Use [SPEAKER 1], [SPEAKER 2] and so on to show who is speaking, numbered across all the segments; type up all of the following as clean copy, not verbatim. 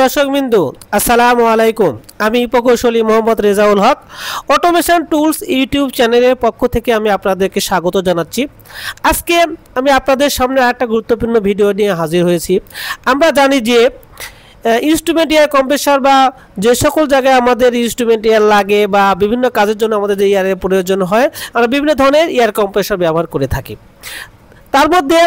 [SPEAKER 1] দর্শকবৃন্দু আসসালামু আলাইকুম। আমি প্রকৌশলী Mohammad Rezaul Haque automation tools YouTube চ্যানেলের পক্ষ থেকে আমি আপনাদেরকে স্বাগত জানাচ্ছি। আজকে আমি আপনাদের সামনে একটা গুরুত্বপূর্ণ ভিডিও নিয়ে হাজির হয়েছি। আমরা জানি যে ইনস্ট্রুমেন্ট এয়ার কম্প্রেসর বা যে সকল জায়গায় আমাদের ইনস্ট্রুমেন্ট এয়ার লাগে বা বিভিন্ন কাজের জন্য আমাদের যে এয়ারের প্রয়োজন হয়, আমরা বিভিন্ন ধরনের এয়ার কম্প্রেসর ব্যবহার করে থাকি। তার মধ্যে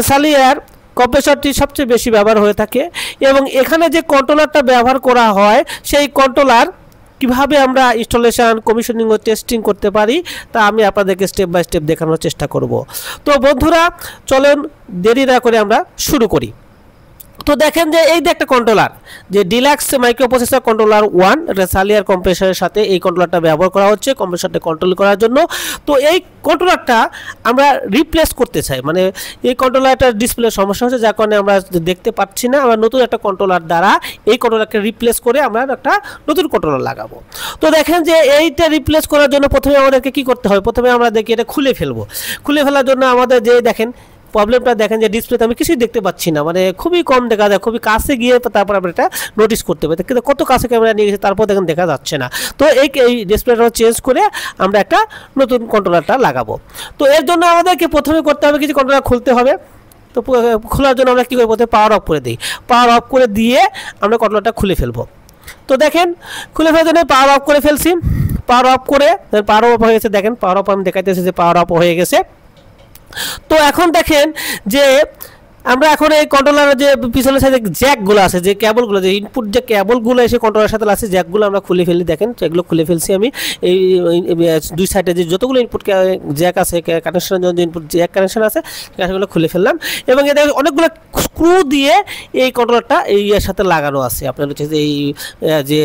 [SPEAKER 1] সালি এয়ার কম্প্রেসরটি সবচেয়ে বেশি ব্যবহার হয়ে থাকে এবং এখানে যে কন্ট্রোলারটা ব্যবহার করা হয় সেই কন্ট্রোলার কিভাবে আমরা ইনস্টলেশন, কমিশনিং ও টেস্টিং করতে পারি তা আমি আপনাদেরকে স্টেপ বাই স্টেপ দেখানোর চেষ্টা করব। তো বন্ধুরা চলেন দেরি না করে আমরা শুরু করি। তো দেখেন যে এই যে একটা কন্ট্রোলার, যে ডিলাক্স মাইক্রোপ্রসেসর কন্ট্রোলার 1, এটা সালিয়ার কম্প্রেসরের সাথে এই কন্ট্রোলারটা ব্যবহার করা হচ্ছে কম্প্রেসরটা কন্ট্রোল করার জন্য। তো এই কন্ট্রোলারটা আমরা রিপ্লেস করতে চাই, মানে এই কন্ট্রোলারটার ডিসপ্লে সমস্যা হচ্ছে যার কারণে আমরা দেখতে পাচ্ছি না। আমরা নতুন একটা কন্ট্রোলার দ্বারা এই কন্ট্রোলারকে রিপ্লেস করে আমরা একটা নতুন কন্ট্রোলার লাগাবো। তো দেখেন যে এইটা রিপ্লেস করার জন্য প্রথমে আমাদেরকে কি করতে হবে, প্রথমে আমরা দেখি এটা খুলে ফেলবো। খুলে ফেলার জন্য আমাদের যে দেখেন প্রবলেমটা দেখেন যে ডিসপ্লেতে আমি কিছুই দেখতে পাচ্ছি না, মানে খুবই কম দেখা যায়। খুবই কাছে গিয়ে তারপর আমরা এটা নোটিস করতে পারি, কিন্তু কত কাছে ক্যামেরা নিয়ে গেছে তারপর দেখেন দেখা যাচ্ছে না। তো এই ডিসপ্লেটা চেঞ্জ করে আমরা একটা নতুন কন্ট্রোলারটা লাগাবো। তো এর জন্য আমাদেরকে প্রথমে করতে হবে কিছু কন্ট্রোলার খুলতে হবে। তো খোলার জন্য আমরা কী করবো, প্রথমে পাওয়ার অফ করে দিই। পাওয়ার অফ করে দিয়ে আমরা কন্ট্রোলারটা খুলে ফেলবো। তো দেখেন খুলে ফেলার জন্য পাওয়ার অফ করে ফেলছি। পাওয়ার অফ করে পাওয়ার অফ হয়ে গেছে, দেখেন পাওয়ার অফ আমি দেখাইতেছি যে পাওয়ার অফ হয়ে গেছে। তো এখন দেখেন যে আমরা এখন এই কন্ট্রোলারের যে পিছনের সাইডে জ্যাকগুলো আছে, যে কেবলগুলো, যে ইনপুট যে কেবলগুলো এসে কন্ট্রোলারের সাথে আছে, জ্যাকগুলো আমরা খুলে ফেলি। দেখেন এগুলো খুলে ফেলছি আমি। এই দুই সাইডে যে যতগুলো ইনপুট জ্যাক আছে, কানেকশনের জন্য যে ইনপুট জ্যাক কানেকশন আছে সেগুলো খুলে ফেললাম। এবং এতে অনেকগুলো স্ক্রু দিয়ে এই কন্ট্রোলারটা এই এর সাথে লাগানো আছে। আপনার হচ্ছে যে এই যে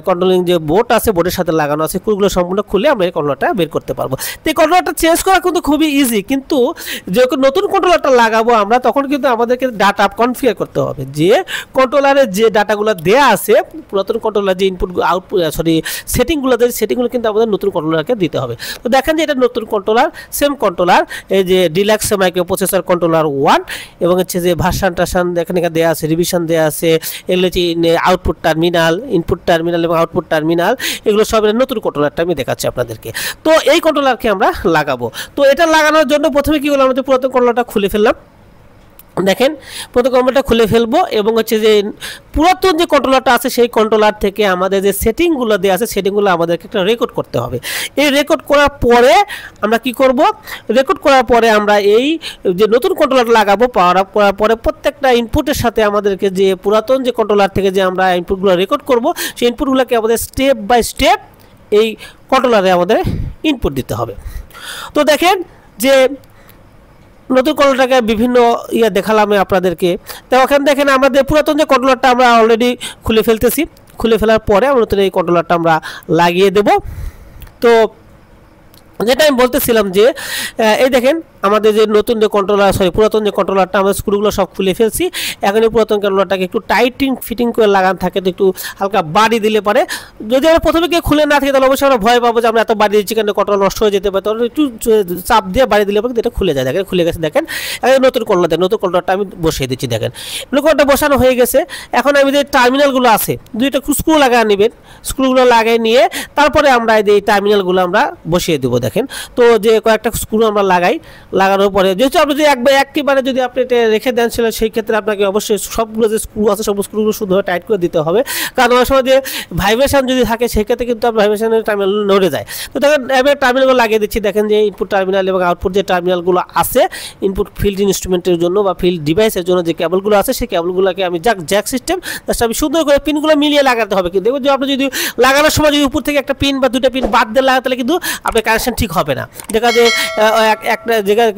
[SPEAKER 1] কন্ট্রোলিং যে বোর্ড আছে, বোর্ডের সাথে লাগানো আছে, স্ক্রুগুলো সম্পূর্ণ খুলে আমরা এই কন্ট্রোলারটা বের করতে পারবো। তো এই কন্ট্রোলারটা চেঞ্জ করা কিন্তু খুবই ইজি, কিন্তু যখন নতুন কন্ট্রোলারটা লাগাবো আমরা তখন কিন্তু আমাদেরকে ডাটা কনফিগার করতে হবে। যে কন্ট্রোলারের যে ডাটাগুলো দেয়া আছে, পুরাতন কন্ট্রোলার যে ইনপুট আউটপুট সেটিংগুলো দেয়, সেটিংগুলো কিন্তু আমাদের নতুন কন্ট্রোলারকে দিতে হবে। তো দেখেন যে এটা নতুন কন্ট্রোলার, সেম কন্ট্রোলার, এই যে ডিলাক্স মাইক্রোপ্রসেসর কন্ট্রোলার 1 এবং হচ্ছে যে ভার্সন টার্সন এখানে দেওয়া আছে, রিভিশন দেওয়া আছে, এগুলো হচ্ছে আউটপুট টার্মিনাল, ইনপুট টার্মিনাল এবং আউটপুট টার্মিনাল, এগুলো সব নতুন কন্ট্রোলারটা আমি দেখাচ্ছি আপনাদেরকে। তো এই কন্ট্রোলারকে আমরা লাগাবো। তো এটা লাগানোর জন্য প্রথমে কি হলো, আমাদের পুরাতন কন্ট্রোলারটা খুলে ফেললাম। দেখেন প্রথম কন্ট্রোলারটা খুলে ফেলবো এবং হচ্ছে যে পুরাতন যে কন্ট্রোলারটা আছে সেই কন্ট্রোলার থেকে আমাদের যে সেটিংগুলো দেওয়া আছে সেটিংগুলো আমাদেরকে একটা রেকর্ড করতে হবে। এই রেকর্ড করার পরে আমরা কি করব, রেকর্ড করার পরে আমরা এই যে নতুন কন্ট্রোলার লাগাবো। পাওয়ার আপ করার পরে প্রত্যেকটা ইনপুটের সাথে আমাদেরকে যে পুরাতন যে কন্ট্রোলার থেকে যে আমরা ইনপুটগুলো রেকর্ড করব সেই ইনপুটগুলোকে আমাদের স্টেপ বাই স্টেপ এই কন্ট্রোলারে আমাদের ইনপুট দিতে হবে। তো দেখেন যে নতুন কন্ট্রোলারটাকে বিভিন্ন দেখালাম আপনাদেরকে। তো ওখানে দেখেন আমাদের পুরাতন যে কন্ট্রোলারটা আমরা অলরেডি খুলে ফেলতেছি। খুলে ফেলার পরে আমরা নতুন এই কন্ট্রোলারটা আমরা লাগিয়ে দেব। তো যেটা আমি বলতেছিলাম যে এই দেখেন আমাদের যে নতুন যে কন্ট্রোলার, পুরাতন যে কন্ট্রোলারটা আমরা স্ক্রুগুলো সব খুলে ফেলছি। এখন এই পুরাতন কন্ট্রোলারটাকে একটু টাইটিং ফিটিং করে লাগানো থাকে, তো একটু হালকা বাড়ি দিলে পারে। যদি আমরা প্রথমে কেউ খুলে না থাকে তাহলে অবশ্যই আমরা ভয় পাবো যে আমরা এত বাড়ি দিচ্ছি কেন, কন্ট্রোলার নষ্ট হয়ে যেতে পারে। তাহলে একটু চাপ দিয়ে বাড়ি দিলে পরে এটা খুলে যায়। দেখেন খুলে গেছে। দেখেন নতুন কন্ট্রোলার, নতুন কন্ট্রোলারটা আমি বসিয়ে দিচ্ছি। দেখেন নতুন কন্ট্রোলারটা বসানো হয়ে গেছে। এখন আমি যে টার্মিনালগুলো আছে দুইটা স্ক্রু লাগিয়ে নেবেন, স্ক্রুগুলো লাগিয়ে নিয়ে তারপরে আমরা এই টার্মিনালগুলো আমরা বসিয়ে দেবো। দেখেন তো যে কয়েকটা স্ক্রু আমরা লাগানোর পরে যেহেতু আপনি যদি একেবারে যদি আপনি এটা রেখে দেন সেই ক্ষেত্রে আপনাকে অবশ্যই সবগুলো যে স্ক্রু আছে সব স্ক্রুগুলো শুধুভাবে টাইট করে দিতে হবে, কারণ অনেক সময় যে ভাইব্রেশন যদি থাকে সেক্ষেত্রে কিন্তু আপনার ভাইব্রেশনের টার্মিনাল নড়ে যায়। তো দেখেন এবার টার্মিনালগুলো লাগিয়ে দিচ্ছি। দেখেন যে ইনপুট টার্মিনাল এবং আউটপুট যে টার্মিনালগুলো আছে ইনপুট ফিল্ড ইনস্ট্রুমেন্টের জন্য বা ফিল্ড ডিভাইসের জন্য যে কেবলগুলো আছে সেই কেবলগুলোকে আমি জ্যাক সিস্টেম জাস্ট আমি সুন্দর করে পিনগুলো মিলিয়ে লাগাতে হবে। কিন্তু দেখুন যে আপনি যদি লাগানোর সময় যদি উপর থেকে একটা পিন বা দুটো পিন বাদ দিয়ে লাগাতে তাহলে কিন্তু আপনার কানেকশন ঠিক হবে না। দেখা যে একটা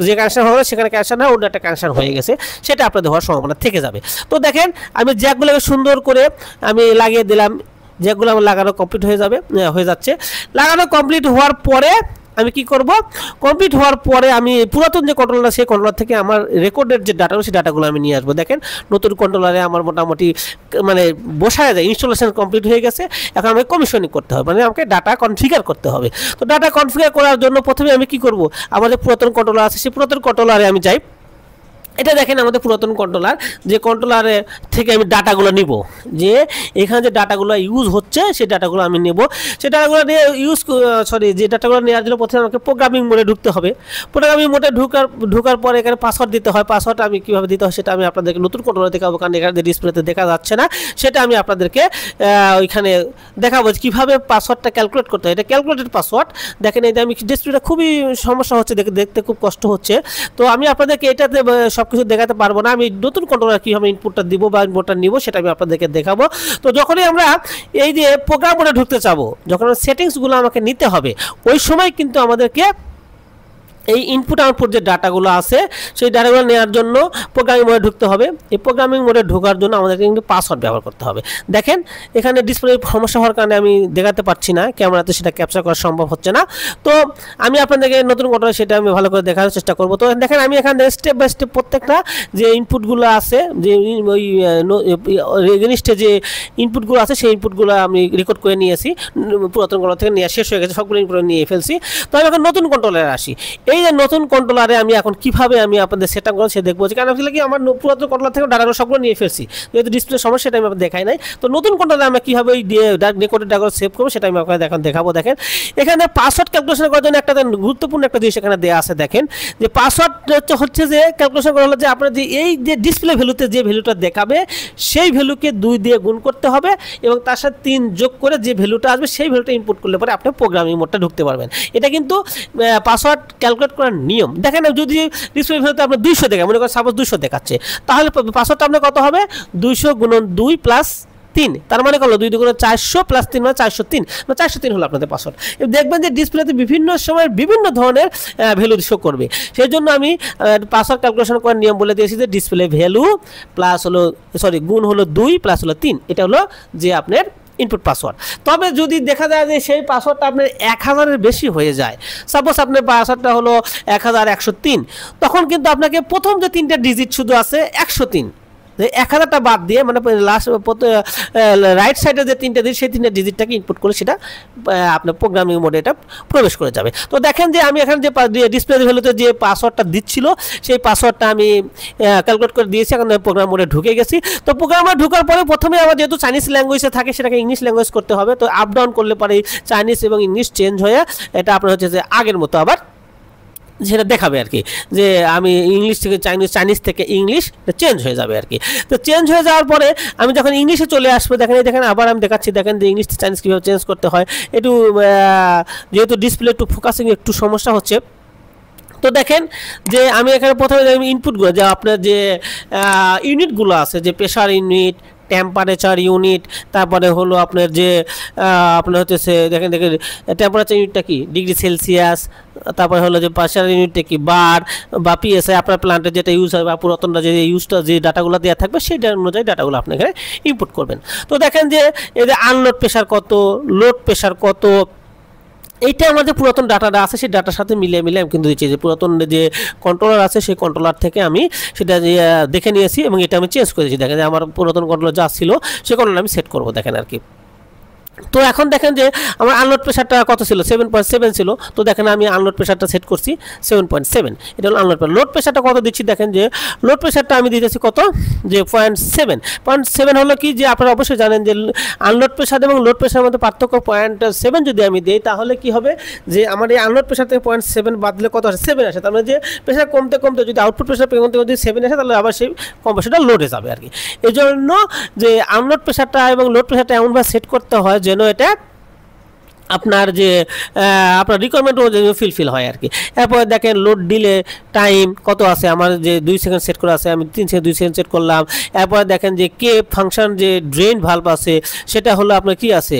[SPEAKER 1] যে কানেকশন হবে সেখানে কানেকশন হয়, অন্য একটা কানেকশন হয়ে গেছে, সেটা আপনাদের হওয়ার সম্ভাবনা থেকে যাবে। তো দেখেন আমি জ্যাকগুলোকে সুন্দর করে আমি লাগিয়ে দিলাম। জ্যাকগুলো আমার লাগানো কমপ্লিট হয়ে যাচ্ছে। লাগানো কমপ্লিট হওয়ার পরে আমি কি করব, কমপ্লিট হওয়ার পরে আমি পুরাতন যে কন্ট্রোলার সেই কন্ট্রোলার থেকে আমার রেকর্ডের যে ডাটা সেই ডাটাগুলো আমি নিয়ে আসবো। দেখেন নতুন কন্ট্রোলারে আমার মোটামুটি মানে বসায় যায়, ইনস্টলেশন কমপ্লিট হয়ে গেছে। এখন আমাকে কমিশনিং করতে হবে, মানে আমাকে ডাটা কনফিগার করতে হবে। তো ডাটা কনফিগার করার জন্য প্রথমে আমি কি করব, আমাদের পুরাতন কন্ট্রোলার আছে সেই পুরাতন কন্ট্রোলারে আমি যাই। এটা দেখেন আমাদের পুরাতন কন্ট্রোলার, যে কন্ট্রোলারে থেকে আমি ডাটাগুলো নিব, যে এখানে যে ডাটাগুলো ইউজ হচ্ছে সেই ডাটাগুলো আমি নেব। সেই ডাটাগুলো নিয়ে যে ডাটাগুলো নেওয়ার জন্য প্রথমে আমাকে প্রোগ্রামিং মোডে ঢুকতে হবে। প্রোগ্রামিং মোডে ঢুকার পরে এখানে পাসওয়ার্ড দিতে হয়। পাসওয়ার্ড আমি কীভাবে দিতে হয় সেটা আমি আপনাদেরকে নতুন কন্ট্রোলার দেখাবো, কারণ এখানে ডিসপ্লেতে দেখা যাচ্ছে না। সেটা আমি আপনাদেরকে ওইখানে দেখাবো কীভাবে পাসওয়ার্ডটা ক্যালকুলেট করতে হয়। এটা ক্যালকুলেটেড পাসওয়ার্ড। দেখেন এই যে আমি ডিসপ্লেটা খুবই সমস্যা হচ্ছে, দেখতে খুব কষ্ট হচ্ছে। তো আমি আপনাদেরকে এটাতে সব কিছু দেখাতে পারবো না। আমি নতুন কন্ট্রোলার কীভাবে ইনপুটটা দিব বা ইনপুটটা নিব সেটা আমি আপনাদেরকে দেখাবো। তো যখনই আমরা এই যে প্রোগ্রাম মোডে ঢুকতে চাবো, যখন সেটিংসগুলো আমাকে নিতে হবে, ওই সময় কিন্তু আমাদেরকে এই ইনপুট আউটপুট যে ডাটাগুলো আছে সেই ডাটাগুলো নেওয়ার জন্য প্রোগ্রামিং মোডে ঢুকতে হবে। এই প্রোগ্রামিং মোডে ঢোকার জন্য আমাদেরকে কিন্তু পাসওয়ার্ড ব্যবহার করতে হবে। দেখেন এখানে ডিসপ্লে সমস্যা হওয়ার কারণে আমি দেখাতে পারছি না, ক্যামেরাতে সেটা ক্যাপচার করা সম্ভব হচ্ছে না। তো আমি আপনাদেরকে নতুন কন্ট্রোলার সেটা আমি ভালো করে দেখার চেষ্টা করব। তো দেখেন আমি এখানে স্টেপ বাই স্টেপ প্রত্যেকটা যে ইনপুটগুলো আছে, যে ওই এগেনিস্টে যে ইনপুটগুলো আছে সেই ইনপুটগুলো আমি রেকর্ড করে নিয়েছি, পুরাতন কন্ট্রোলার থেকে নিয়ে শেষ হয়ে গেছে, সবগুলো ইনপুট নিয়ে ফেলছি। তো আমি এখন নতুন কন্ট্রোলারে আসি। এই যে নতুন কন্ট্রোলারে আমি এখন কিভাবে আমি আপনাদের সেট আপ করব সে দেখবো, কারণ আসলে কি আমার পুরাতন কন্ট্রোলার থেকে ডাটাগুলো সবগুলো নিয়ে ফেলছি, যেহেতু ডিসপ্লে সমস্যা সেটা আমি আপনাদের দেখাই নাই। তো নতুন কন্ট্রোলারে আমরা কীভাবে ওই রেকর্ডেড ডাটাগুলো সেভ করবো সেটা আমি আপনাদের এখন দেখাবো। দেখেন এখানে পাসওয়ার্ড ক্যালকুলেশন করার জন্য একটা গুরুত্বপূর্ণ একটা জিনিস এখানে দেওয়া আছে। দেখেন যে পাসওয়ার্ড হচ্ছে যে ক্যালকুলেশন করা হলো যে আপনার যে এই যে ডিসপ্লে ভ্যালুতে যে ভ্যালুটা দেখাবে সেই ভ্যালুকে 2 দিয়ে গুণ করতে হবে এবং তার সাথে 3 যোগ করে যে ভ্যালুটা আসবে সেই ভ্যালুটা ইনপুট করলে পরে আপনি প্রোগ্রামিং মোডটা ঢুকতে পারবেন। এটা কিন্তু পাসওয়ার্ড ক্যালকুলেট করার নিয়ম। দেখেন যদি ডিসপ্লে ভ্যালুতে আপনার 200 দেখায়, মনে করেন সাপোজ 200 দেখাচ্ছে, তাহলে পাসওয়ার্ডটা আপনার কত হবে? 200 গুণন 2 প্লাস 3, তার মানে কত? 2 গুণন 400 প্লাস 3 মানে 403, মানে 403 হলো আপনাদের পাসওয়ার্ড। দেখবেন যে ডিসপ্লেতে বিভিন্ন সময় বিভিন্ন ধরনের ভ্যালু শো করবে। সেই জন্য আমি পাসওয়ার্ড ক্যালকুলেশন করার নিয়ম বলে দিয়েছি যে ডিসপ্লে ভ্যালু প্লাস হলো গুণ হলো 2 প্লাস হলো 3, এটা হলো যে আপনার ইনপুট পাসওয়ার্ড। তবে যদি দেখা যায় যে সেই পাসওয়ার্ডটা আপনার 1000-এর বেশি হয়ে যায়, সাপোজ আপনার পাসওয়ার্ডটা হলো 1103, তখন কিন্তু আপনাকে প্রথম যে 3টা ডিজিট শুধু আছে 103, 1000টা বাদ দিয়ে মানে লাস্ট রাইট সাইডে যে 3টা ডিজিট সেই 3টা ডিজিটটাকে ইনপুট করে সেটা আপনার প্রোগ্রামিং মোডে এটা প্রবেশ করে যাবে। তো দেখেন যে আমি এখানে যে ডিসপ্লে ভ্যালুতে যে পাসওয়ার্ডটা দিচ্ছিল সেই পাসওয়ার্ডটা আমি ক্যালকুলেট করে দিয়েছি, এখন প্রোগ্রাম মোডে ঢুকে গেছি। তো প্রোগ্রাম মোডে ঢোকার পরে প্রথমে আমার যেহেতু চাইনিজ ল্যাঙ্গুয়েজে থাকে সেটাকে ইংলিশ ল্যাঙ্গুয়েজ করতে হবে। তো আপ ডাউন করলে পরে চাইনিজ এবং ইংলিশ চেঞ্জ হয়ে এটা আপনার হচ্ছে যে আগের মতো আবার যেটা দেখাবে আর কি, যে আমি ইংলিশ থেকে চাইনিজ থেকে ইংলিশ চেঞ্জ হয়ে যাবে আর কি। তো চেঞ্জ হয়ে যাওয়ার পরে আমি যখন ইংলিশে চলে আসবো, দেখেন আবার আমি দেখাচ্ছি। দেখেন যে ইংলিশ থেকে চাইনিজ কীভাবে চেঞ্জ করতে হয়। একটু যেহেতু ডিসপ্লে একটু ফোকাসিং একটু সমস্যা হচ্ছে। তো দেখেন যে আমি এখানে প্রথমে ইনপুটগুলো যে আপনার যে ইউনিটগুলো আছে, যে প্রেশার ইউনিট, টেম্পারেচার ইউনিট, তারপরে হলো আপনার যে আপনার হচ্ছে দেখেন টেম্পারেচার ইউনিটটা কি ডিগ্রি সেলসিয়াস, তারপরে হলো যে প্রেশার ইউনিটটা কি বার বা পিএসআই, আপনার প্ল্যান্টে যেটা ইউজ হয় বা পুরাতনটা যে ইউজটা যে ডাটাগুলো দেওয়া থাকবে সেই অনুযায়ী ডাটাগুলো আপনি এখানে ইনপুট করবেন। তো দেখেন যে এই যে আনলোড প্রেশার কত, লোড প্রেশার কত, এইটা আমাদের পুরাতন ডাটাটা আছে সেই ডাটার সাথে মিলিয়ে আমি কিন্তু দিচ্ছি। যে পুরাতন যে কন্ট্রোলার আছে সেই কন্ট্রোলার থেকে আমি সেটা দেখে নিয়েছি এবং এটা আমি চেঞ্জ করে দিয়েছি। দেখেন যে আমার পুরাতন কন্ট্রোলার যা ছিল সে কন্ট্রোলার আমি সেট করবো দেখেন আর কি। তো এখন দেখেন যে আমার আনলোড প্রেশারটা কত ছিল? 7.7 ছিল। তো দেখেন আমি আনলোড প্রেশারটা সেট করছি 7.7, এটা হলো আনলোড প্রেশার। লোড প্রেশারটা কত দিচ্ছি? দেখেন যে লোড প্রেশারটা আমি দিতেছি কত? যে 0.7 হলো কি, যে আপনারা অবশ্যই জানেন যে আনলোড প্রেশার এবং লোড প্রেশারের মধ্যে পার্থক্য 0.7 যদি আমি দিই তাহলে কি হবে, যে আমার এই আনলোড প্রেশার থেকে 0.7 বাদ দিলে কত আসে? 7 আসে। তার মানে যে প্রেশার কমতে কমতে যদি আউটপুট প্রেশার কমতে যদি 7 আসে তাহলে আবার সেই কম্প্রেসারটা লোডে যাবে আর কি। এই জন্য যে আনলোড প্রেশারটা এবং লোড প্রেশারটা এমনভাবে সেট করতে হয় যেন এটা আপনার যে আপনার রিকোয়ারমেন্ট ফিল হয় আর কি। এরপরে দেখেন লোড দিলে টাইম কত আছে, আমার যে 2 সেকেন্ড সেট করা আছে আমি 3 থেকে 2 সেকেন্ড সেট করলাম। এরপরে দেখেন যে কে ফাংশন যে ড্রেন ভালভ আছে সেটা হলো আপনার কি আছে,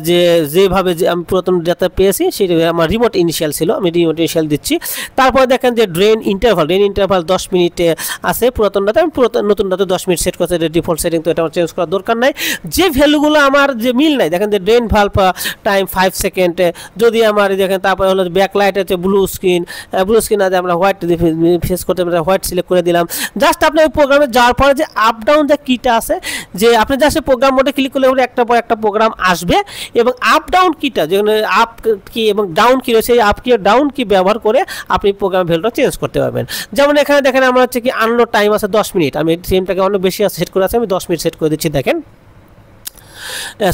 [SPEAKER 1] যে যেভাবে যে আমি পুরাতন ডাটা পেয়েছি সেটা আমার রিমোট ইনিশিয়াল ছিল, আমি রিমোট ইনিশিয়াল দিচ্ছি। তারপরে দেখেন যে ড্রেন ইন্টারভাল 10 মিনিটে আছে পুরাতন ডাটা, আমি নতুন ডাটা 10 মিনিট সেট করছি, ডিফল্ট সেটিং, তো এটা আমার চেঞ্জ করার দরকার নাই। যে ভ্যালুগুলো আমার যে মিল নাই, দেখেন যে ড্রেন ভালভ টাইম 5 সেকেন্ড, যদি আমার দেখেন তারপরে হলো ব্যাকলাইট আছে ব্লু স্ক্রিন আছে, আমরা হোয়াইট ফেস করতে হোয়াইট সিলেক্ট করে দিলাম। জাস্ট আপনি ওই প্রোগ্রামে যাওয়ার পরে যে আপ ডাউন যে কিটা আছে, যে আপনি জাস্ট প্রোগ্রাম মোডে ক্লিক করলে একটা পর একটা প্রোগ্রাম আসবে, এবং আপ ডাউন কিটা যেখানে আপ কি এবং ডাউন কি রয়েছে, এই আপ কি ডাউন কি ব্যবহার করে আপনি প্রোগ্রাম ভ্যালুটা চেঞ্জ করতে পারবেন। যেমন এখানে দেখেন আমরা হচ্ছে কি আনলোড টাইম আছে 10 মিনিট, আমি টাইমটাকে অনেক বেশি সেট করে আছে, আমি 10 মিনিট সেট করে দিচ্ছি। দেখেন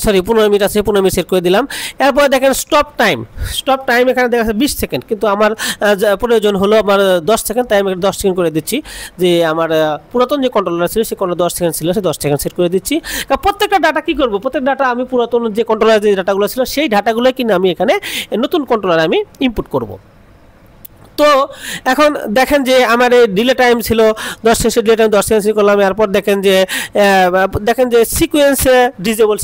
[SPEAKER 1] সরি 15 মিনিট আছে, 15 মিনিট সেট করে দিলাম। এরপর দেখেন স্টপ টাইম এখানে দেখা যাচ্ছে 20 সেকেন্ড, কিন্তু আমার প্রয়োজন হলো আমার 10 সেকেন্ড, তাই আমি 10 সেকেন্ড করে দিচ্ছি। যে আমার পুরাতন যে কন্ট্রোলার ছিল সে 10 সেকেন্ড ছিল, সে 10 সেকেন্ড সেট করে দিচ্ছি। প্রত্যেকটা ডাটা কী করবো, প্রত্যেক ডাটা আমি পুরাতন যে কন্ট্রোলার যে ডাটাগুলো ছিল সেই ডাটাগুলোই কিন্তু আমি এখানে নতুন কন্ট্রোলার আমি ইনপুট করব। তো এখন দেখেন যে আমার এই ডিলে টাইম ছিল 10 সেকেন্ড, ডিলে টাইম 10 সেকেন্ড করলাম। এরপর দেখেন যে সিকোয়েন্স ডিজেবল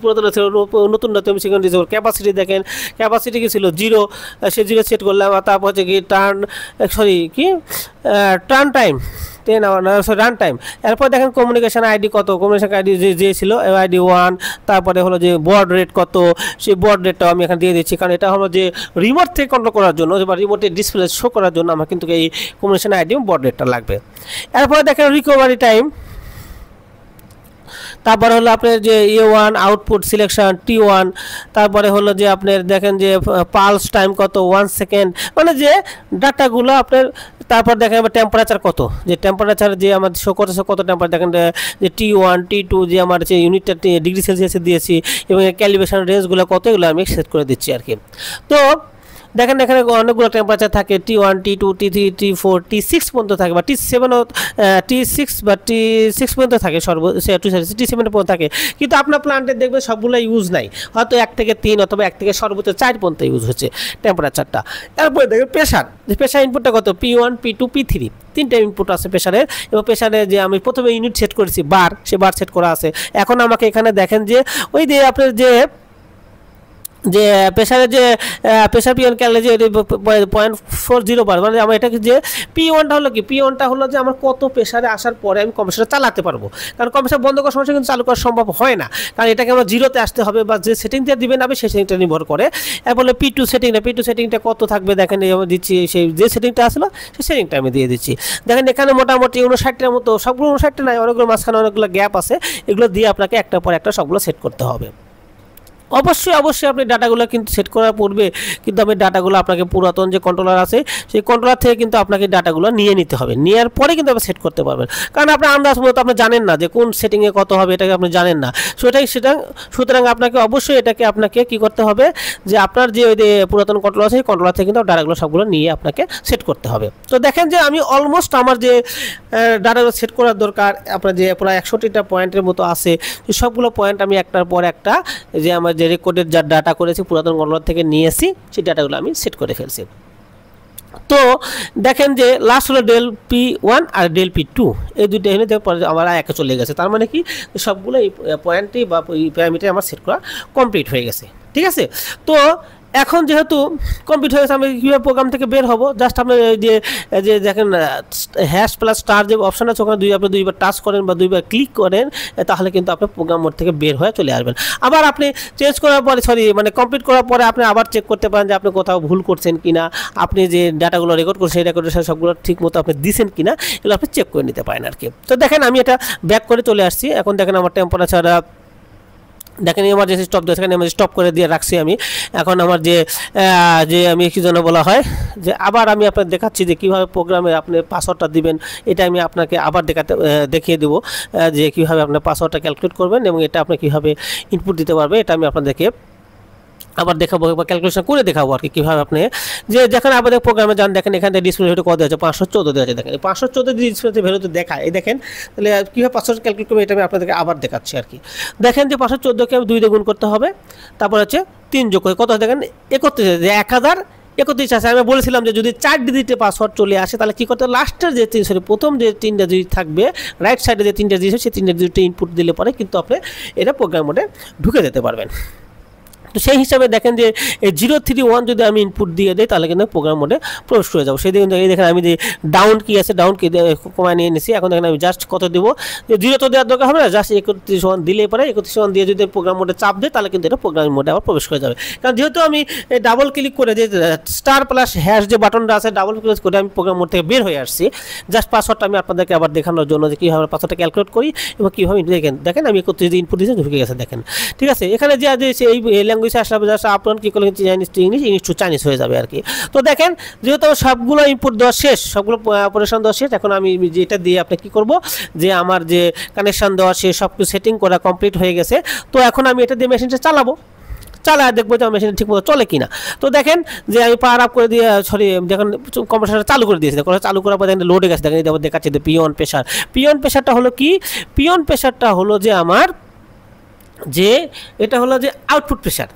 [SPEAKER 1] পুরাতন ছিল, নতুন সিকোয়েন্স ডিজেবল। ক্যাপাসিটি দেখেন, ক্যাপাসিটি কি ছিল 0, সে 0 সেট করলাম। তারপর হচ্ছে কি turn time 10 hour run time. এরপর দেখেন কমিউনিকেশন আইডি কত, কমিউনিকেশন আইডি যে ছিল আইডি 1, তারপরে হলো যে বর্ড রেট কত, সেই বর্ড রেটটাও আমি এখানে দিয়ে দিচ্ছি, কারণ এটা হলো যে রিমোট থেকে কন্ট্রোল করার জন্য বা রিমোটে ডিসপ্লে শো করার জন্য আমার কিন্তু এই কমিউনিকেশন আইডি এবং বর্ড রেটটা লাগবে। এরপরে দেখেন রিকভারি টাইম, তারপরে হলো আপনার যে A1 আউটপুট সিলেকশন T1, তারপরে হলো যে আপনার দেখেন যে পালস টাইম কত 1 সেকেন্ড, মানে যে ডাটাগুলো আপনার। তারপর দেখেন টেম্পারেচার কত, যে টেম্পারেচার যে আমার শো করতেছে কত টেম্পারেচার, দেখেন যে T1 T2 যে আমার যে ইউনিটটা ডিগ্রি সেলসিয়াসে দিয়েছি, এবং ক্যালিব্রেশন রেঞ্জগুলো কত, এগুলো আমি সেট করে দিচ্ছি আর কি। তো দেখেন এখানে অনেকগুলো টেম্পারেচার থাকে, T1 T2 T3 T4 T6 পর্যন্ত থাকে, বা T7 T6 বা T6 পর্যন্ত থাকে, T7 পর্যন্ত থাকে। কিন্তু আপনার প্ল্যান্টে দেখবেন সবগুলো ইউজ নাই, হয়তো 1 থেকে 3 অথবা 1 থেকে সর্বোচ্চ 4 পর্যন্ত ইউজ হচ্ছে টেম্পারেচারটা। এরপরে দেখবেন প্রেশার ইনপুটটা কত P1 P2 P3 তিনটা ইনপুট আছে প্রেশারের, এবং প্রেশারে যে আমি প্রথমে ইউনিট সেট করেছি বার, সে বার সেট করা আছে। এখন আমাকে এখানে দেখেন যে ওই যে আপনার যে প্রেশারের যে প্রেশার P1 ক্যালে যে 0.40 বার, মানে আমার এটাকে যে P1টা হলো কি, P1টা হলো যে আমার কত প্রেশারে আসার পরে আমি কম্প্রেসারটা চালাতে পারবো, কারণ কম্প্রেসার বন্ধ করার সময় কিন্তু চালু করা সম্ভব হয় না, কারণ এটাকে আমার 0-তে আসতে হবে, বা যে সেটিংটা দিবেন আপনি সেই সেটিংটা নির্ভর করে। এরপরে P2 সেটিংটা কত থাকবে, দেখেন আমি দিচ্ছি সেই যে সেটিংটা আসলো সেই সেটিংটা আমি দিয়ে দিচ্ছি। দেখেন এখানে মোটামুটি 59টার মতো, সবগুলো 59টা নাই, অনেকগুলো মাঝখানে অনেকগুলো গ্যাপ আছে, এগুলো দিয়ে আপনাকে একটার পর একটা সবগুলো সেট করতে হবে। অবশ্যই আপনি ডাটাগুলো কিন্তু সেট করার পূর্বে কিন্তু আমি ডাটাগুলো আপনাকে পুরাতন যে কন্ট্রোলার আছে সেই কন্ট্রোলার থেকে কিন্তু আপনাকে ডাটাগুলো নিয়ে নিতে হবে, নেওয়ার পরে কিন্তু আপনি সেট করতে পারবেন, কারণ আপনার আন্দাজ মতো আপনি জানেন না যে কোন সেটিংয়ে কত হবে, এটাকে আপনি জানেন না। সুতরাং আপনাকে অবশ্যই আপনাকে কি করতে হবে, যে আপনার যে ওই যে পুরাতন কন্ট্রোলার আছে সেই কন্ট্রোলার থেকে কিন্তু ডাটাগুলো সবগুলো নিয়ে আপনাকে সেট করতে হবে। তো দেখেন যে আমি অলমোস্ট আমার যে ডাটাগুলো সেট করার দরকার, আপনার যে প্রায় 61টা পয়েন্টের মতো আছে, সবগুলো পয়েন্ট আমি একটার পর একটা যে আমার যে রেকর্ডের যা ডাটা করেছি পুরাতন কন্ট্রোলার থেকে নিয়েছি সেই ডাটাগুলো আমি সেট করে ফেলছি। তো দেখেন যে লাস্ট হলো ডেল P1 আর ডেল P2, এই দুইটা এনে আমার একে চলে গেছে, তার মানে কি সবগুলো এই পয়েন্টে বা প্যারামিটারে আমার সেট করা কমপ্লিট হয়ে গেছে। ঠিক আছে, তো এখন যেহেতু কমপ্লিট হয়ে গেছে, আমি কীভাবে প্রোগ্রাম থেকে বের হবো, জাস্ট আপনি যে দেখেন হ্যাশ প্লাস স্টার যে অপশান আছে ওখানে আপনি দুইবার টাচ করেন বা দুইবার ক্লিক করেন, তাহলে কিন্তু আপনি প্রোগ্রাম মোড থেকে বের হয়ে চলে আসবেন। আবার আপনি চেঞ্জ করার পরে কমপ্লিট করার পরে আপনি আবার চেক করতে পারেন যে আপনি কোথাও ভুল করছেন কিনা, আপনি যে ডাটাগুলো রেকর্ড করছেন সেই রেকর্ডের সাথে সবগুলো ঠিক মতো আপনি দিচ্ছেন কিনা, এগুলো আপনি চেক করে নিতে পারেন আর কি। তো দেখেন আমি এটা ব্যাক করে চলে আসছি। এখন দেখেন আমার টেম্পারেচার দেখেন এমার্জেন্সি স্টপ দিয়ে এখানে স্টপ করে দিয়ে রাখছি আমি। এখন আমার যে আমি কি জন্য বলা হয় যে আবার আমি আপনাকে দেখাচ্ছি যে কীভাবে প্রোগ্রামে আপনি পাসওয়ার্ডটা দিবেন, এটা আমি আপনাকে আবার দেখিয়ে দেবো যে কীভাবে আপনার পাসওয়ার্ডটা ক্যালকুলেট করবেন এবং এটা আপনি কীভাবে ইনপুট দিতে পারবে, এটা আমি আপনাদেরকে আবার দেখাবো বা ক্যালকুলেশন করে দেখাবো আর কি কীভাবে আপনি যে যখন আমাদের প্রোগ্রামে যান দেখেন এখানে ডিসপ্লে ভ্যালু কত আছে 514 দেওয়া আছে। দেখেন 514 যদি ডিসপ্লেতে ভ্যালুতে দেখায়, এই দেখেন তাহলে কীভাবে পাসওয়ার্ড ক্যালকুলেট করবে এটা আমি আপনাদেরকে আবার দেখাচ্ছি আর কি। দেখেন যে 514কে আমি 2 দিয়ে গুণ করতে হবে, তারপর হচ্ছে 3 যোগ করে কত দেখেন 31, যে 1031 আছে। আমি বলেছিলাম যে যদি 4 ডিজিটের পাসওয়ার্ড চলে আসে তাহলে কী করতে হবে, লাস্টের যে প্রথম যে 3টা ডিজিট থাকবে রাইট সাইডে যে 3টা ডিজিট সেই 3টা ডিজিটে ইনপুট দিলে পরে কিন্তু আপনি এটা প্রোগ্রাম মোডে ঢুকে যেতে পারবেন। তো সেই হিসাবে দেখেন যে 031 যদি আমি ইনপুট দিয়ে দিই তাহলে কিন্তু প্রোগ্রাম মোডে প্রবেশ করে যাবো। সেই কিন্তু এই দেখেন আমি যে ডাউন কি আছে, ডাউন কি কমায় নিয়ে নিছি। এখন দেখেন আমি জাস্ট কত দেবো, 0 তো দেওয়ার দরকার হবে না, জাস্ট 31 দিলেই পরে 31 দিয়ে যদি প্রোগ্রাম মোডে চাপ দেয় তাহলে কিন্তু এটা প্রোগ্রামিং মোডে আবার প্রবেশ করে যাবে। কারণ যেহেতু আমি ডাবল ক্লিক করে যে স্টার প্লাস হ্যাশ যে বাটনটা আছে ডাবল ক্লিক করে আমি প্রোগ্রাম মোড থেকে বের হয়ে আসছি। জাস্ট পাসওয়ার্ডটা আমি আপনাদেরকে আবার দেখানোর জন্য যে কীভাবে পাসওয়ার্ডটা ক্যালকুলেট করি এবং কীভাবে দেখেন আমি 31 ইনপুট দিয়েছি ঢুকে গেছে দেখেন, ঠিক আছে। এখানে যে এই ল্যাঙ্গুয়েজে আসলে জাস্ট আপনার কী করলে Chinese to English, English to Chinese হয়ে যাবে আর কি। তো দেখেন যেহেতু সবগুলো ইনপুট দেওয়া শেষ, সবগুলো অপারেশন দেওয়া শেষ, এখন আমি যেটা দিয়ে আপনি কী করব যে আমার যে কানেকশান দেওয়া শেষ, সব কিছু সেটিং করা কমপ্লিট হয়ে গেছে। তো এখন আমি এটা দিয়ে মেশিনটা চালাবো, চালায় দেখবো যে আমার মেশিনটা ঠিকমতো চলে কিনা। তো দেখেন যে আমি পাওয়ার আপ করে দিয়ে দেখেন কম্প্রেসারটা চালু করে দিয়েছি, চালু করার পর দেখেন লোডে গেছে, দেখেন দেখাচ্ছে যে পিওন প্রেশার। পিওন প্রেশারটা হলো কি, পিওন প্রেশারটা হলো যে আমার যে এটা হলো যে আউটপুট প্রেশার,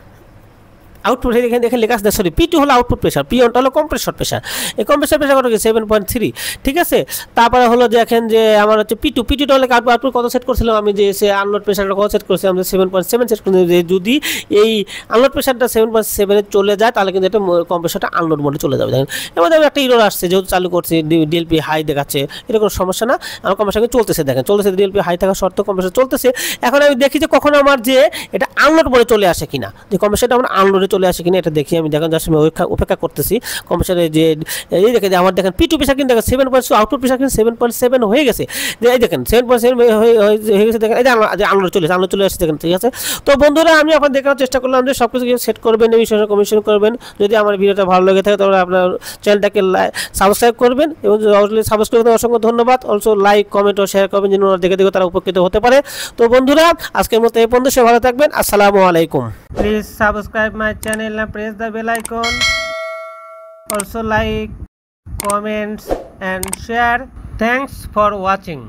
[SPEAKER 1] আউটপুট এখানে দেখে লেখা আছে, সরি P2 হলো আউটপুট প্রেশার, P1টা হলো কম্প্রেসর প্রেশার। এই কম্প্রেসর প্রেশার কত কি 7.3, ঠিক আছে। তারপরে হলো দেখেন যে আমার হচ্ছে P2টা হলে আউটপুট কত সেট করছিলাম আমি, যে সে আনলোড প্রেশারটা কত সেট করছিলাম, 7.7 সেট করছিলাম। যে যদি এই আনলোড প্রেশারটা 7.7 চলে যায় তাহলে কিন্তু এটা কম্প্রেসরটা আনলোড মোডে চলে যাবে। দেখেন এবার আমি একটা ইরর আসছে, যেহেতু চালু করছি ডিএলপি হাই দেখাচ্ছে, এটা কোনো সমস্যা না, আমার কম্প্রেসর চলতেছে, দেখেন চলতেছে, ডিএলপি হাই থাকা সত্ত্বেও কম্প্রেসর চলতেছে। এখন আমি দেখি যে কখন আমার যে এটা আনলোড মোডে চলে আসে কিনা, যে কম্প্রেসরটা আমার আনলোডে চলে আসে কিনা এটা দেখি আমি। দেখেন জাস্ট আমি অপেক্ষা করতেছি কম্প্রেসরে, যে এই দেখেন আমার দেখেন P2 প্রেশার কিন্তু দেখেন 7.2, আউটপুট প্রেশার কিন্তু 7.7 হয়ে গেছে। এই দেখেন 7.7 হয়ে গেছে, দেখেন এই যে আনলোড চলে আসছে দেখেন, ঠিক আছে। তো বন্ধুরা আমি আপনার দেখানোর চেষ্টা করলাম যে সব কিছু সেট করবেন, এই বিষয়ে কমিশন করবেন। যদি আমার ভিডিওটা ভালো লেগে থাকে তাহলে আপনার চ্যানেলটাকে সাবস্ক্রাইব করবেন, এবং সাবস্ক্রাইব করতে অসংখ্য ধন্যবাদ। অলসো লাইক, কমেন্ট ও শেয়ার করবেন, যেন ওরা দেখে তারা উপকৃত হতে পারে। তো বন্ধুরা আজকের মতো এই পর্যন্ত, সবাই ভালো থাকবেন, আসসালামু আলাইকুম। Please subscribe my channel and press the bell icon. Also like, comments and share. Thanks for watching.